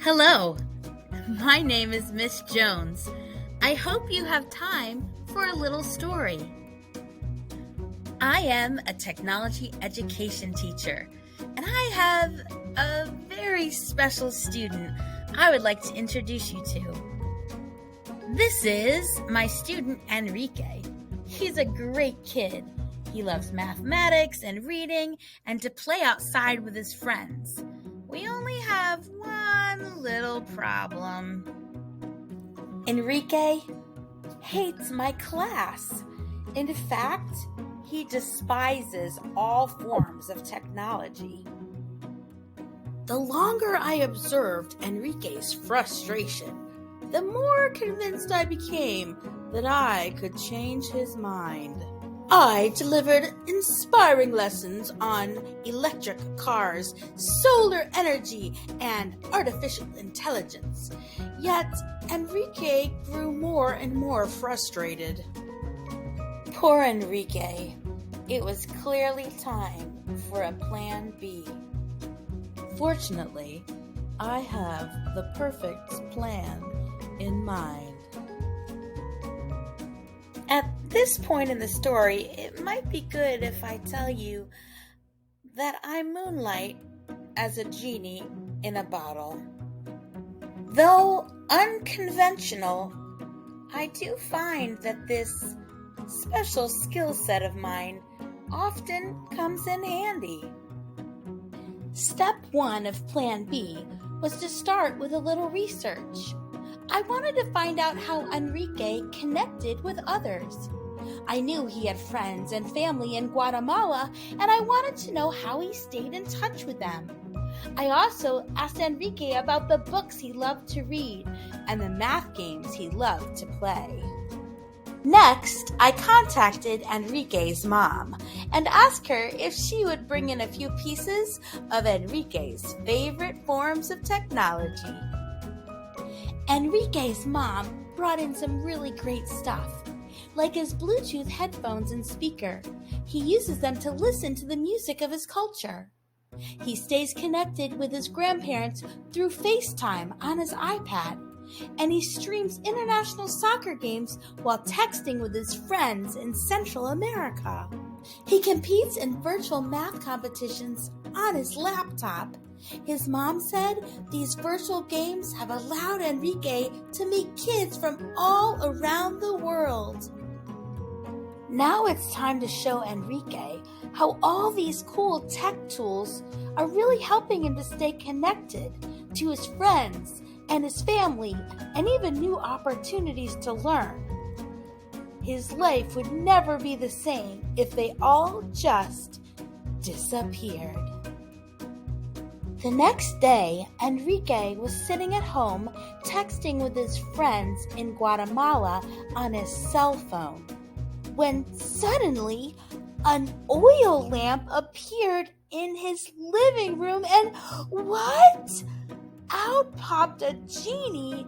Hello, my name is Miss Jones. I hope you have time for a little story. I am a technology education teacher, and I have a very special student I would like to introduce you to. This is my student Enrique. He's a great kid. He loves mathematics and reading and to play outside with his friends. We only have one little problem. Enrique hates my class. In fact, he despises all forms of technology. The longer I observed Enrique's frustration, the more convinced I became that I could change his mind. I delivered inspiring lessons on electric cars, solar energy, and artificial intelligence. Yet, Enrique grew more and more frustrated. Poor Enrique. It was clearly time for a plan B. Fortunately, I have the perfect plan in mind. At this point in the story, it might be good if I tell you that I moonlight as a genie in a bottle. Though unconventional, I do find that this special skill set of mine often comes in handy. Step 1 of Plan B was to start with a little research. I wanted to find out how Enrique connected with others. I knew he had friends and family in Guatemala, and I wanted to know how he stayed in touch with them. I also asked Enrique about the books he loved to read and the math games he loved to play. Next, I contacted Enrique's mom and asked her if she would bring in a few pieces of Enrique's favorite forms of technology. Enrique's mom brought in some really great stuff, like his Bluetooth headphones and speaker. He uses them to listen to the music of his culture. He stays connected with his grandparents through FaceTime on his iPad, and he streams international soccer games while texting with his friends in Central America. He competes in virtual math competitions on his laptop. His mom said these virtual games have allowed Enrique to meet kids from all around the world. Now it's time to show Enrique how all these cool tech tools are really helping him to stay connected to his friends and his family and even new opportunities to learn. His life would never be the same if they all just disappeared. The next day, Enrique was sitting at home texting with his friends in Guatemala on his cell phone, when suddenly an oil lamp appeared in his living room and what? Out popped a genie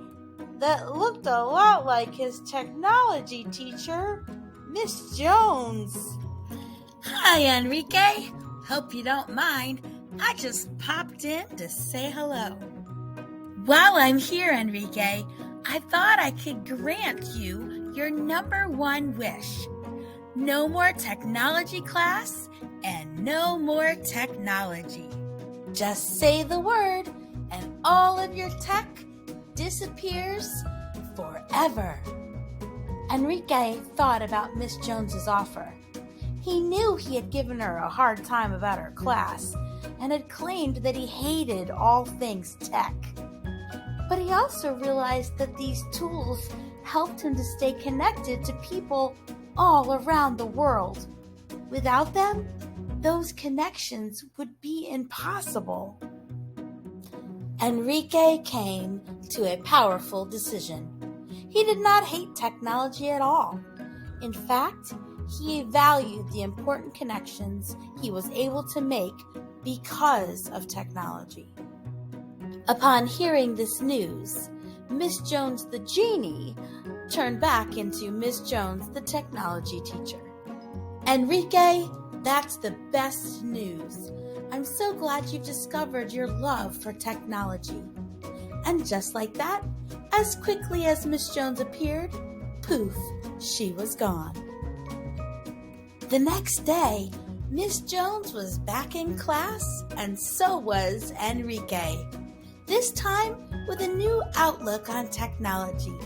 that looked a lot like his technology teacher, Miss Jones. Hi, Enrique. Hope you don't mind. I just popped in to say hello. While I'm here, Enrique, I thought I could grant you your number one wish. No more technology class and no more technology. Just say the word and all of your tech disappears forever. Enrique thought about Miss Jones's offer. He knew he had given her a hard time about her class and had claimed that he hated all things tech. But he also realized that these tools helped him to stay connected to people all around the world. Without them, those connections would be impossible. Enrique came to a powerful decision. He did not hate technology at all. In fact, he valued the important connections he was able to make because of technology. Upon hearing this news, Miss Jones the Genie turned back into Miss Jones the technology teacher. Enrique, that's the best news. I'm so glad you've discovered your love for technology. And just like that, as quickly as Miss Jones appeared, poof, she was gone. The next day, Miss Jones was back in class, and so was Enrique. This time with a new outlook on technology.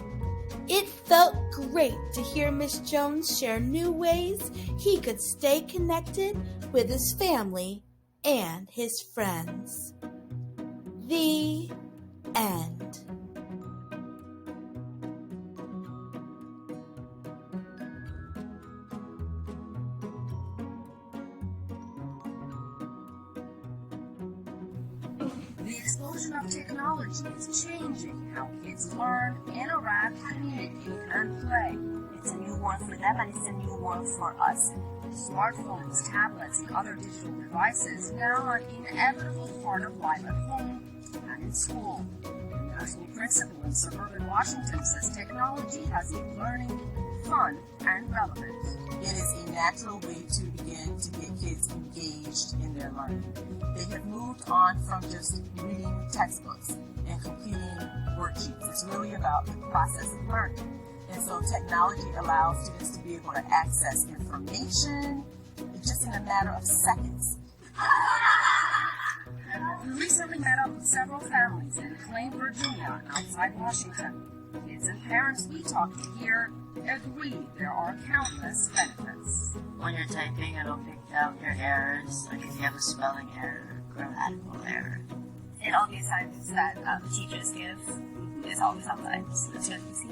It felt great to hear Miss Jones share new ways he could stay connected with his family and his friends. The end. The explosion of technology is changing how kids learn, interact, communicate, and play. It's a new world for them and it's a new world for us. Smartphones, tablets, and other digital devices now are an inevitable part of life at home and in school. A nursing principal in suburban Washington says technology has made learning fun and relevant. It is a natural way to begin to get kids engaged in their learning. They have moved on from just reading textbooks and completing worksheets. It's really about the process of learning. And so technology allows students to be able to access information just in a matter of seconds. We recently met up with several families in Clay, Virginia, outside Washington. Kids and parents we talked to here agree there are countless benefits. When you're typing, it'll pick out your errors, like if you have a spelling error, grammatical error. And all the assignments that the teachers give is always online, so that's really easy.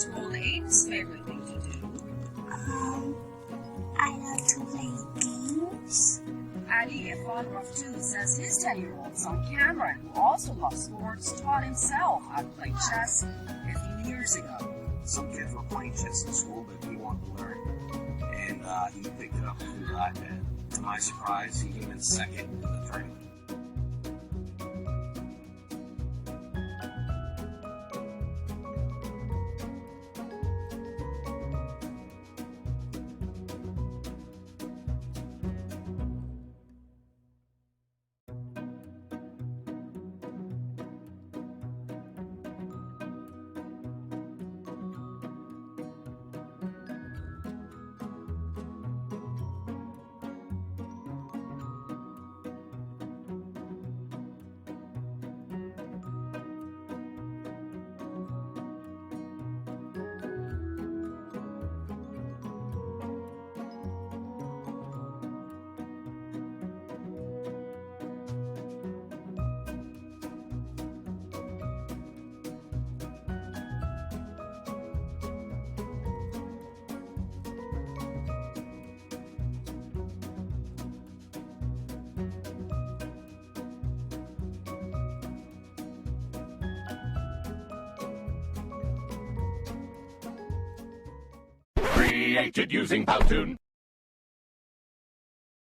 6-year-old Aiden's favorite thing to do. I love to play games. Ali, a father of 2, says his 10-year-old son Cameron, who also loves sports, taught himself how to play chess a few years ago. Some kids were playing chess in school that he wanted to learn, and he picked it up through the iPad. To my surprise, he came in second in the tournament. Created using Powtoon.